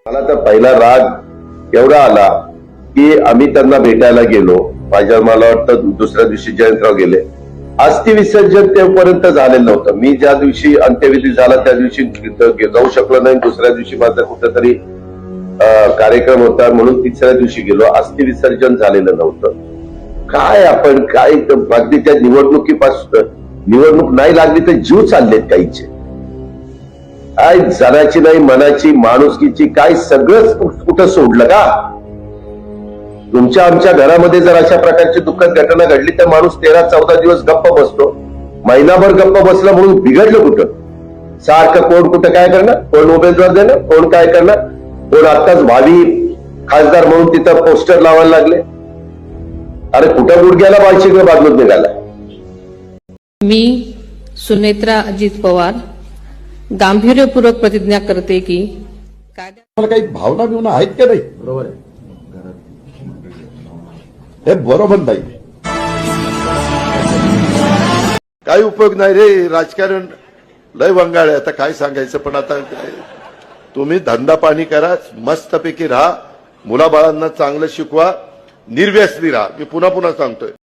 मला तर पहिला राग एवढा आला की आम्ही त्यांना भेटायला गेलो. मला वाटतं दुसऱ्या दिवशी जयंतराव गेले. अस्थि विसर्जन तेपर्यंत झालेलं नव्हतं. मी ज्या दिवशी अंत्यविधी झाला त्या दिवशी जाऊ शकलो नाही. दुसऱ्या दिवशी माझा कुठेतरी कार्यक्रम होता म्हणून तिसऱ्या दिवशी गेलो. अस्थि विसर्जन झालेलं नव्हतं. काय आपण काय अगदी त्या निवडणुकीपासून निवडणूक नाही लागली तर जीव चाललेत काहीचे. काय जनाची नाही मनाची माणुसकीची काय सगळंच कुठं सोडलं का? तुमच्या आमच्या घरामध्ये जर अशा प्रकारची दुःखद घटना घडली तर माणूस 13-14 दिवस गप्प बसतो. महिनाभर गप्प बसला म्हणून बिघडलं कुठं? सारखं कोण कुठं काय करणार, कोण उमेदवार देणार, कोण काय करणार, कोण आताच भावी खासदार म्हणून तिथं पोस्टर लावायला लागले. अरे कुठं गुडघ्याला बाळशिंग बांधून निघाला. मी सुनेत्रा अजित पवार गांभीर्यपूर्वक प्रतिज्ञा करते की मला काही भावना बिवना आहेत का नाही? बरोबर आहे, हे बरोबर नाही. काही उपयोग नाही रे. राजकारण लय वंगाळ आहे. आता काय सांगायचं. पण आता तुम्ही धंदा पाणी करा, मस्तपैकी राहा, मुलाबाळांना चांगलं शिकवा, निर्व्यसनी राहा. मी पुन्हा पुन्हा सांगतोय.